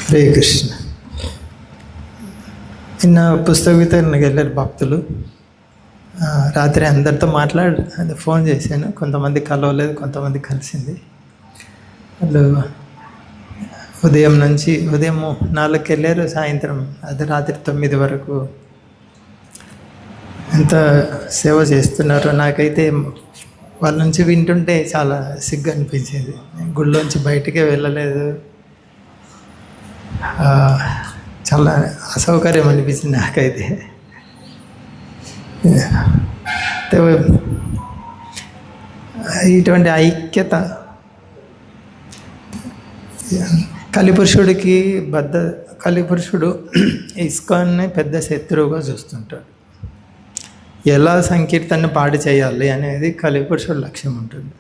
హరే కృష్ణ. నిన్న పుస్తక వితరణకి వెళ్ళారు భక్తులు. రాత్రి అందరితో ఫోన్ చేశాను. కొంతమంది కలవలేదు, కొంతమంది కలిసింది. వాళ్ళు ఉదయం 4కి వెళ్ళారు, సాయంత్రం రాత్రి 9 వరకు ఎంత సేవ చేస్తున్నారో. నాకైతే వాళ్ళ నుంచి వింటుంటే చాలా సిగ్గు అనిపించేది. గుళ్ళోంచి బయటికే వెళ్ళలేదు. చాలా అసౌకర్యం అనిపించింది నాకైతే. ఇటువంటి ఐక్యత కలిపురుషుడు ఇస్కాన్ని పెద్ద శత్రువుగా చూస్తుంటాడు. ఎలా సంకీర్తన పాడు చేయాలి అనేది కలిపురుషుడు లక్ష్యం ఉంటుంది.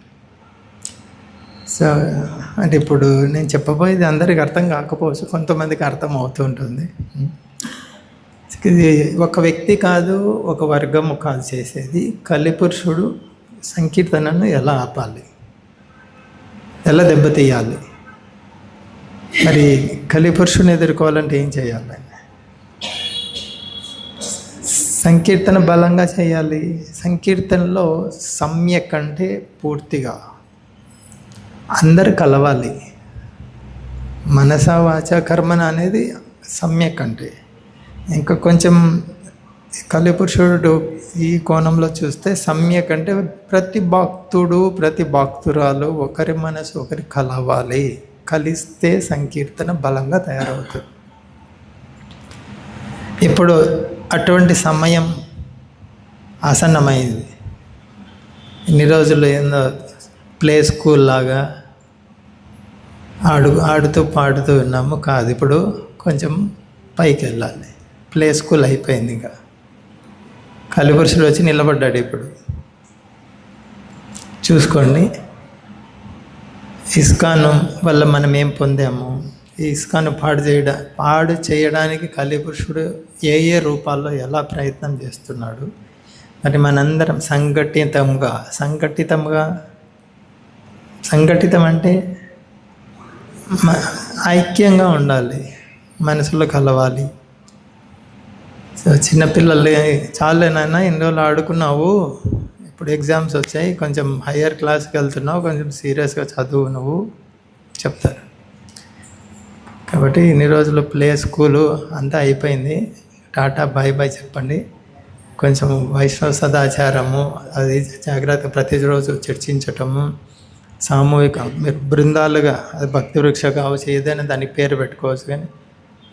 సో అంటే ఇప్పుడు నేను చెప్పబోయేది అందరికి అర్థం కాకపోవచ్చు, కొంతమందికి అర్థం అవుతూ ఉంటుంది. ఇది ఒక వ్యక్తి కాదు, ఒక వర్గము కాదు చేసేది. కలిపురుషుడు సంకీర్తనను ఎలా ఆపాలి, ఎలా దెబ్బతీయాలి, మరి కలిపురుషుని ఎదుర్కోవాలంటే ఏం చేయాలి? సంకీర్తన బలంగా చేయాలి. సంకీర్తనలో సమ్యక్ అంటే పూర్తిగా అందరు కలవాలి. మనస వాచ కర్మన అనేది సమ్యక్ అంటే. ఇంకా కొంచెం కలిపురుషుడు ఈ కోణంలో చూస్తే సమ్యక్ అంటే ప్రతి భక్తుడు ప్రతి భక్తురాలు ఒకరి మనసు ఒకరి కలవాలి. కలిస్తే సంకీర్తన బలంగా తయారవుతుంది. ఇప్పుడు అటువంటి సమయం ఆసన్నమైంది. ఇన్ని రోజులు ఏందో ప్లే స్కూల్ లాగా ఆడుతూ పాడుతూ ఉన్నాము. కాదు, ఇప్పుడు కొంచెం పైకి వెళ్ళాలి. ప్లే స్కూల్ అయిపోయింది. ఇంకా కలిపురుషుడు వచ్చి నిలబడ్డాడు. ఇప్పుడు చూసుకోండి, ఇస్కాన్ వల్ల మనం ఏం పొందాము. ఈ ఇస్కాన్ పాడు చేయడానికి కలిపురుషుడు ఏ రూపాల్లో ఎలా ప్రయత్నం చేస్తున్నాడు. మరి మనందరం సంఘటితం అంటే ఐక్యంగా ఉండాలి, మనసులో కలవాలి. సో చిన్నపిల్లలు చాలేనైనా ఎన్ని రోజులు ఆడుకున్నావు, ఇప్పుడు ఎగ్జామ్స్ వచ్చాయి, కొంచెం హయ్యర్ క్లాస్కి వెళ్తున్నావు, కొంచెం సీరియస్గా చదువు నువ్వు చెప్తారు. కాబట్టి ఇన్ని రోజులు ప్లే స్కూలు అంతా అయిపోయింది. టాటా బాయ్ బాయ్ చెప్పండి. కొంచెం వైష్ణవ సదాచారము అది జాగ్రత్త, ప్రతిరోజు చర్చించటము, సామూహిక మీరు బృందాలుగా, అది భక్తి వృక్ష కావచ్చు, ఏదైనా దానికి పేరు పెట్టుకోవచ్చు, కానీ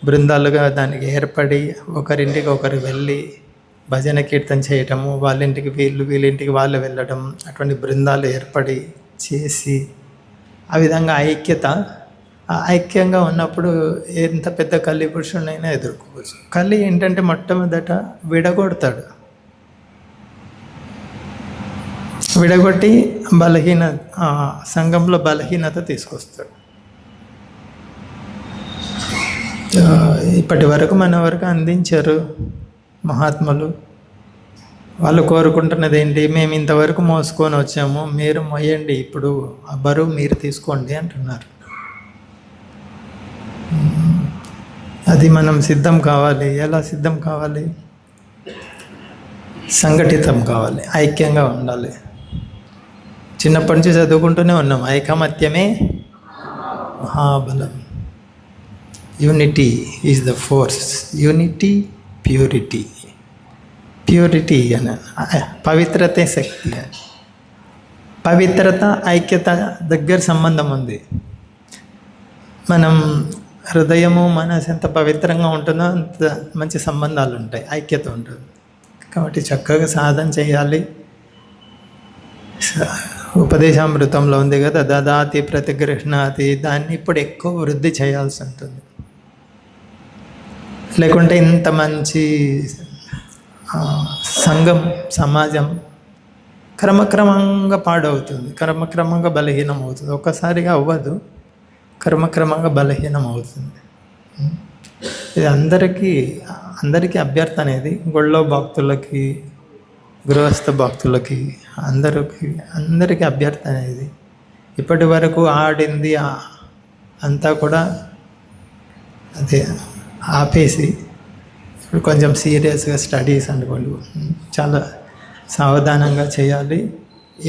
బృందాలుగా దానికి ఏర్పడి ఒకరింటికి ఒకరు వెళ్ళి భజన కీర్తన చేయటము, వాళ్ళింటికి వీళ్ళింటికి వాళ్ళు వెళ్ళటం, అటువంటి బృందాలు ఏర్పడి చేసి ఆ విధంగా ఐక్యంగా ఉన్నప్పుడు ఎంత పెద్ద కలిపురుషుడినైనా ఎదుర్కోవచ్చు. కలి ఏంటంటే మొట్టమొదట విడగొట్టి సంఘంలో బలహీనత తీసుకొస్తాడు. ఇప్పటి వరకు మన వరకు అందించారు మహాత్ములు. వాళ్ళు కోరుకుంటున్నది ఏంటి? మేము ఇంతవరకు మోసుకొని వచ్చాము, మీరు మోయండి, ఇప్పుడు ఆ బరువు మీరు తీసుకోండి అంటున్నారు. అది మనం సిద్ధం కావాలి. ఎలా సిద్ధం కావాలి? సంఘటితం కావాలి, ఐక్యంగా ఉండాలి. చిన్నప్పటి నుంచి చదువుకుంటూనే ఉన్నాం, ఐకమత్యమే మహాబలం. Unity is the force. Unity, purity అని, పవిత్రతే శక్తి. పవిత్రత ఐక్యత దగ్గర సంబంధం ఉంది. మనం హృదయము మనసు ఎంత పవిత్రంగా ఉంటుందో అంత మంచి సంబంధాలు ఉంటాయి, ఐక్యత ఉంటుంది. కాబట్టి చక్కగా సాధన చేయాలి. ఉపదేశామృతంలో ఉంది కదా, దదాతి ప్రతిగృహ్ణాతి, దాన్ని ఇప్పుడు ఎక్కువ వృద్ధి చేయాల్సి ఉంటుంది. లేకుంటే ఇంత మంచి సంఘం సమాజం క్రమక్రమంగా పాడవుతుంది, క్రమక్రమంగా బలహీనం అవుతుంది. ఒక్కసారిగా అవ్వదు, క్రమక్రమంగా బలహీనం అవుతుంది. ఇది అందరికీ అభ్యర్థన అనేది. గొళ్ళో భక్తులకి, గృహస్థ భక్తులకి, అందరికీ అభ్యర్థన ఇది. ఇప్పటి వరకు ఆడింది అంతా కూడా అదే ఆపేసి ఇప్పుడు కొంచెం సీరియస్గా స్టడీస్ అనుకోండి, చాలా సావధానంగా చేయాలి.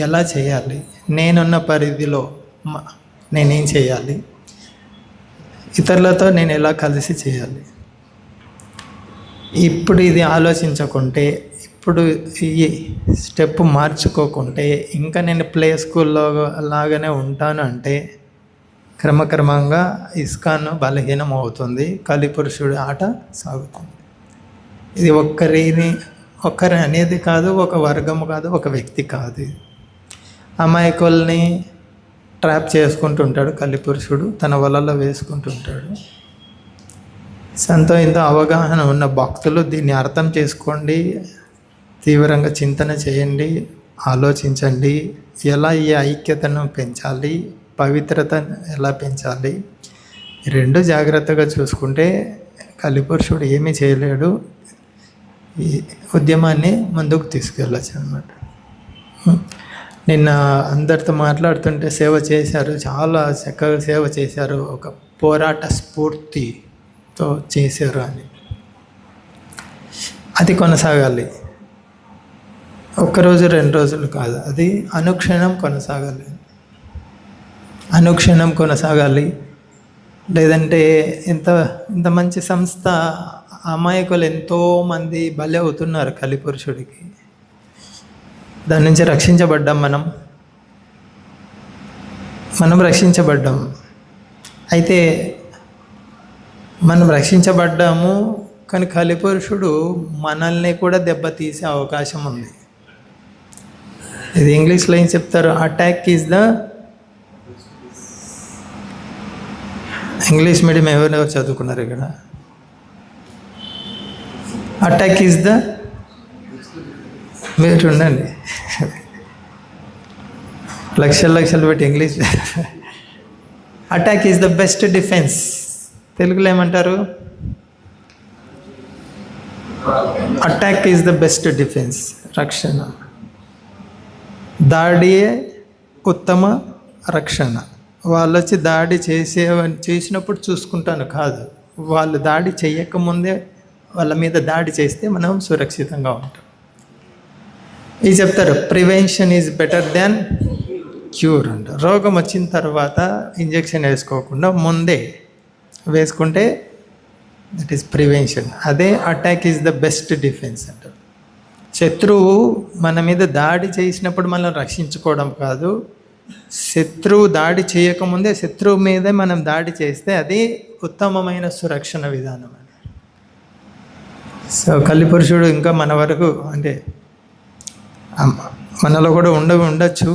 ఎలా చేయాలి, నేనున్న పరిధిలో నేనేం చేయాలి, ఇతరులతో నేను ఎలా కలిసి చేయాలి, ఇప్పుడు ఇది ఆలోచించకుంటే, ఇప్పుడు ఈ స్టెప్ మార్చుకోకుంటే ఇంకా నేను ప్లే స్కూల్లో లాగానే ఉంటాను అంటే క్రమక్రమంగా ఇస్కాన్ బలహీనం అవుతుంది, కలిపురుషుడి ఆట సాగుతుంది. ఇది ఒక్కరి అనేది కాదు, ఒక వర్గము కాదు, ఒక వ్యక్తి కాదు. అమాయకుల్ని ట్రాప్ చేసుకుంటుంటాడు కలిపురుషుడు, తన వలలో వేసుకుంటుంటాడు. ఇంత అవగాహన ఉన్న భక్తులు దీన్ని అర్థం చేసుకోండి, తీవ్రంగా చింతన చేయండి, ఆలోచించండి. ఎలా ఈ ఐక్యతను పెంచాలి, పవిత్రత ఎలా పెంచాలి, రెండు జాగ్రత్తగా చూసుకుంటే కలిపురుషుడు ఏమీ చేయలేడు. ఈ ఉద్యమాన్ని ముందుకు తీసుకెళ్ళచ్చు అన్నమాట. నిన్న అందరితో మాట్లాడుతుంటే సేవ చేశారు, చాలా చక్కగా సేవ చేశారు, ఒక పోరాట స్ఫూర్తితో చేశారు అని. అది కొనసాగాలి, ఒక్కరోజు 2 రోజులు కాదు, అది అనుక్షణం కొనసాగాలి. లేదంటే ఇంత మంచి సంస్థ, అమాయకులు ఎంతోమంది బలి అవుతున్నారు కలిపురుషుడికి. దాని నుంచి రక్షించబడ్డాం, మనం రక్షించబడ్డాం. అయితే మనం రక్షించబడ్డాము, కానీ కలిపురుషుడు మనల్ని కూడా దెబ్బతీసే అవకాశం ఉంది. ఇది ఇంగ్లీష్లో ఏం చెప్తారు, attack is the, English medium ఎవరో చదువుకున్నారు ఇక్కడ, అటాక్ ఈజ్ ద, మీరు ఉండండి లక్షలు పెట్టి English. Attack is the best defence. తెలుగులో ఏమంటారు, attack is the best defence, రక్షణ. దాడియే ఉత్తమ రక్షణ. వాళ్ళు వచ్చి దాడి చేసినప్పుడు చూసుకుంటాను కాదు, వాళ్ళు దాడి చేయకముందే వాళ్ళ మీద దాడి చేస్తే మనం సురక్షితంగా ఉంటాం. ఇది చెప్తారు, prevention is better than cure అంట. రోగం వచ్చిన తర్వాత ఇంజెక్షన్ వేసుకోకుండా ముందే వేసుకుంటే దట్ ఈస్ ప్రివెన్షన్. అదే attack is the best defence అంటారు. శత్రువు మన మీద దాడి చేసినప్పుడు మనం రక్షించుకోవడం కాదు, శత్రువు దాడి చేయకముందే శత్రువు మీదే మనం దాడి చేస్తే అది ఉత్తమమైన సురక్షణ విధానం. సో కలిపురుషుడు ఇంకా మన వరకు అంటే మనలో కూడా ఉండొచ్చు,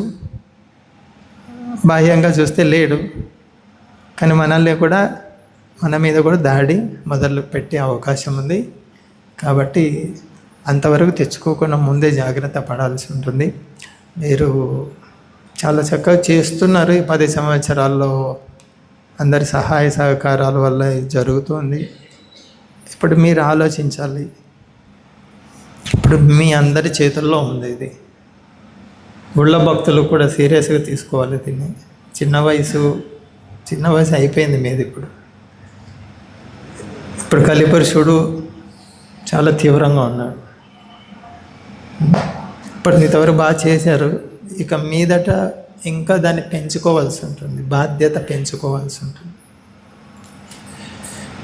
బాహ్యంగా చూస్తే లేడు, కానీ మనల్ని కూడా మన మీద కూడా దాడి మొదలు పెట్టే అవకాశం ఉంది. కాబట్టి అంతవరకు తెచ్చుకోకుండా ముందే జాగ్రత్త పడాల్సి ఉంటుంది. మీరు చాలా చక్కగా చేస్తున్నారు. ఈ 10 సంవత్సరాల్లో అందరి సహాయ సహకారాల వల్ల జరుగుతుంది. ఇప్పుడు మీరు ఆలోచించాలి, ఇప్పుడు మీ అందరి చేతుల్లో ఉంది ఇది. గుళ్ళ భక్తులు కూడా సీరియస్గా తీసుకోవాలి దీన్ని. చిన్న వయసు అయిపోయింది మీది. ఇప్పుడు కలిపురుషుడు చాలా తీవ్రంగా ఉన్నాడు. ఇప్పుడు ఇంతవరకు బాగా చేశారు, ఇక మీదట ఇంకా దాన్ని పెంచుకోవాల్సి ఉంటుంది, బాధ్యత పెంచుకోవాల్సి ఉంటుంది.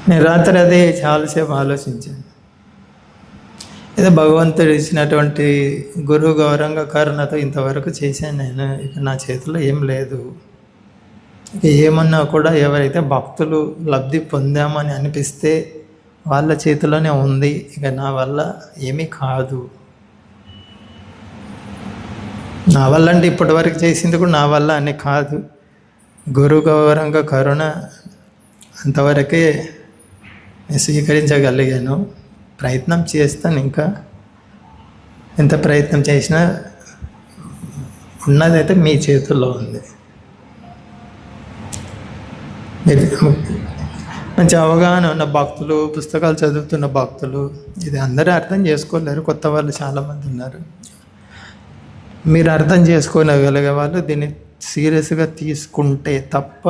నేను రాత్రి అదే చాలాసేపు ఆలోచించాను. ఏదో భగవంతుడు ఇచ్చినటువంటి గురువు గౌరవంగా కరుణతో ఇంతవరకు చేశాను నేను, ఇక నా చేతిలో ఏం లేదు. ఇక ఏమన్నా కూడా ఎవరైతే భక్తులు లబ్ధి పొందామని అనిపిస్తే వాళ్ళ చేతిలోనే ఉంది, ఇక నా వల్ల ఏమీ కాదు. నా వల్ల అంటే ఇప్పటివరకు చేసింది కూడా నా వల్ల అని కాదు, గురు గౌరవంగా కరుణ అంతవరకే స్వీకరించగలిగాను. ప్రయత్నం చేస్తాను, ఇంకా ఎంత ప్రయత్నం చేసినా ఉన్నదైతే మీ చేతుల్లో ఉంది. మంచి అవగాహన ఉన్న భక్తులు, పుస్తకాలు చదువుతున్న భక్తులు, ఇది అందరూ అర్థం చేసుకోలేరు, కొత్త వాళ్ళు చాలామంది ఉన్నారు. మీరు అర్థం చేసుకోగలిగే వాళ్ళు దీన్ని సీరియస్గా తీసుకుంటే తప్ప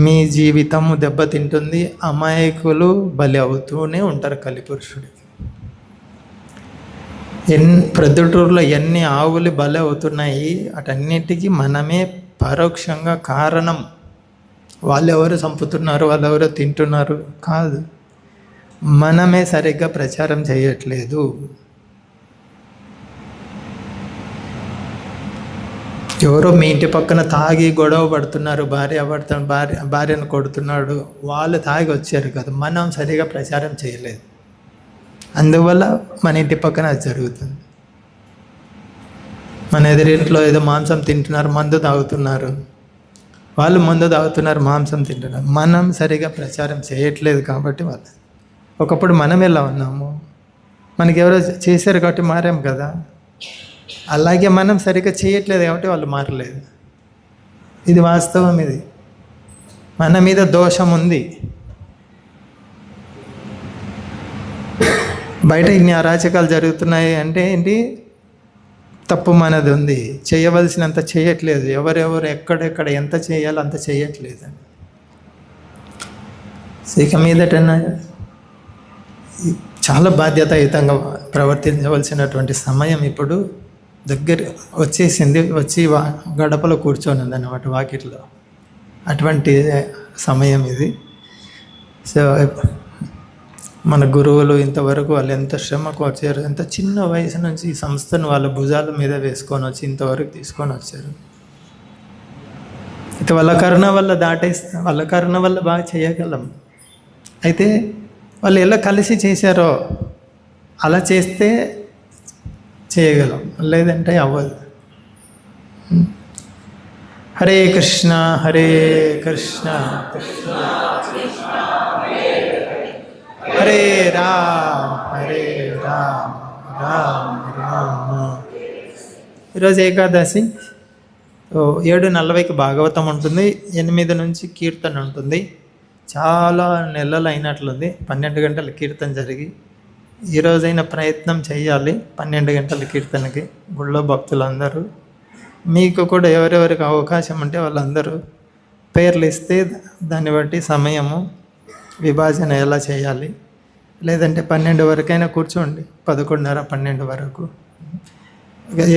మీ జీవితము దెబ్బతింటుంది, అమాయకులు బలి అవుతూనే ఉంటారు కలిపురుషుడికి. ప్రొద్దుటూరులో ఎన్ని ఆవులు బలి అవుతున్నాయి, అటన్నిటికీ మనమే పరోక్షంగా కారణం. వాళ్ళెవరు చంపుతున్నారు, వాళ్ళెవరో తింటున్నారు కాదు, మనమే సరిగ్గా ప్రచారం చేయట్లేదు. ఎవరో మీ ఇంటి పక్కన తాగి గొడవ పడుతున్నారు, భార్యను కొడుతున్నాడు, వాళ్ళు తాగి వచ్చారు కదా, మనం సరిగా ప్రచారం చేయలేదు, అందువల్ల మన ఇంటి పక్కన అది జరుగుతుంది. మన ఎదురింట్లో ఏదో మాంసం తింటున్నారు, మందు తాగుతున్నారు, వాళ్ళు మందు తాగుతున్నారు, మాంసం తింటున్నారు, మనం సరిగా ప్రచారం చేయట్లేదు కాబట్టి వాళ్ళు. ఒకప్పుడు మనం ఎలా ఉన్నాము, మనకి ఎవరో చేశారు కాబట్టి మారాం కదా, అలాగే మనం సరిగ్గా చేయట్లేదు కాబట్టి వాళ్ళు మారలేదు. ఇది వాస్తవం. ఇది మన మీద దోషం ఉంది. బయట ఇన్ని అరాచకాలు జరుగుతున్నాయి అంటే ఏంటి, తప్పు మనది ఉంది, చేయవలసినంత చేయట్లేదు, ఎవరెవరు ఎక్కడెక్కడ ఎంత చేయాలో అంత చేయట్లేదు. ఇక మీదటన్నా చాలా బాధ్యతాయుతంగా ప్రవర్తించవలసినటువంటి సమయం ఇప్పుడు దగ్గర వచ్చేసింది. వచ్చి గడపలో కూర్చొని ఉంది అన్నమాట, వాకిట్లో. అటువంటి సమయం ఇది. సో మన గురువులు ఇంతవరకు వాళ్ళు ఎంత శ్రమకు వచ్చారు, ఎంత చిన్న వయసు నుంచి ఈ సంస్థను వాళ్ళ భుజాల మీద వేసుకొని వచ్చి ఇంతవరకు తీసుకొని వచ్చారు. అయితే వాళ్ళ కరుణ వల్ల వాళ్ళ కరుణ వల్ల బాగా చేయగలం. అయితే వాళ్ళు ఎలా కలిసి చేశారో అలా చేస్తే చేయగలం, లేదంటే అవ్వదు. హరే కృష్ణ హరే కృష్ణ కృష్ణ హరే రామ్ హరే రామ్ రామ్ రామ. ఈరోజు ఏకాదశి. 7:40కి భాగవతం ఉంటుంది, 8 నుంచి కీర్తన ఉంటుంది. చాలా నెలలు అయినట్లుంది 12 గంటల కీర్తన జరిగి. ఈరోజైనా ప్రయత్నం చేయాలి 12 గంటల కీర్తనకి. గుళ్ళో భక్తులందరూ, మీకు కూడా ఎవరెవరికి అవకాశం ఉంటే వాళ్ళందరూ పేర్లు ఇస్తే దాన్ని బట్టి సమయము విభజన ఎలా చేయాలి. లేదంటే 12 వరకైనా కూర్చోండి, 11:30 12 వరకు.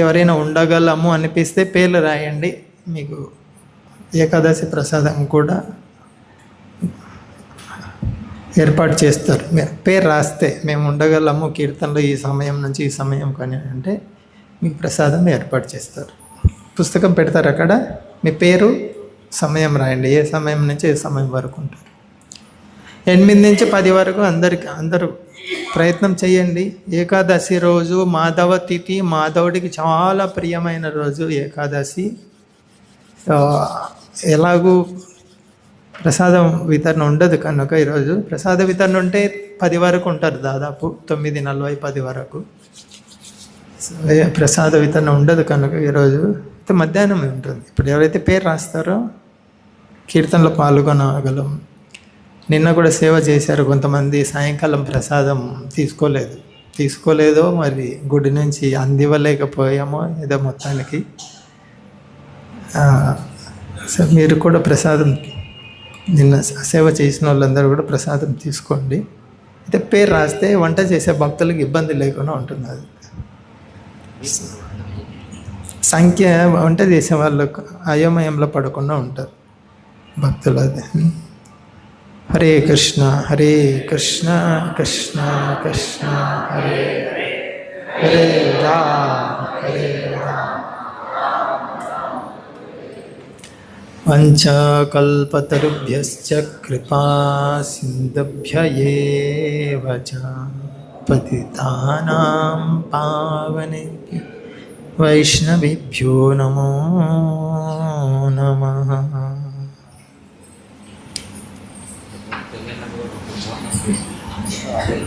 ఎవరైనా ఉండగలము అనిపిస్తే పేర్లు రాయండి, మీకు ఏకాదశి ప్రసాదం కూడా ఏర్పాటు చేస్తారు. పేరు రాస్తే మేము ఉండగలము కీర్తనలో ఈ సమయం నుంచి ఈ సమయం కానీ అంటే మీకు ప్రసాదం ఏర్పాటు చేస్తారు. పుస్తకం పెడతారు, అక్కడ మీ పేరు సమయం రాయండి, ఏ సమయం నుంచి ఏ సమయం వరకు ఉంటారు. 8 నుంచి 10 వరకు అందరూ ప్రయత్నం చేయండి. ఏకాదశి రోజు మాధవ తిథి, మాధవుడికి చాలా ప్రియమైన రోజు ఏకాదశి. ఎలాగూ ప్రసాదం వితరణ ఉండదు కనుక ఈరోజు ప్రసాద వితరణ ఉంటే 10 వరకు ఉంటారు, దాదాపు 9:40 10 వరకు. ప్రసాద వితరణ ఉండదు కనుక ఈరోజు అయితే మధ్యాహ్నం ఉంటుంది. ఇప్పుడు ఎవరైతే పేరు రాస్తారో కీర్తనలో పాల్గొనగలం. నిన్న కూడా సేవ చేశారు కొంతమంది, సాయంకాలం ప్రసాదం తీసుకోలేదో మరి గుడి నుంచి అందివ్వలేకపోయామో ఏదో మొత్తానికి. మీరు కూడా ప్రసాదం, నిన్న సేవ చేసిన వాళ్ళందరూ కూడా ప్రసాదం తీసుకోండి. అయితే పేరు రాస్తే వంట చేసే భక్తులకు ఇబ్బంది లేకుండా ఉంటుంది. అది సంఖ్య వంట చేసే వాళ్ళకు అయోమయంలో పడకుండా ఉంటారు భక్తులు. అది హరే కృష్ణ హరే కృష్ణ కృష్ణ కృష్ణ హరే హరే రామ్ హరే రామ్. వంచకల్పతరుభ్యశ్చ కృపా సింధుభ్య ఏవ చ పతితానాం పావనేభ్యో వైష్ణవేభ్యో నమో నమః.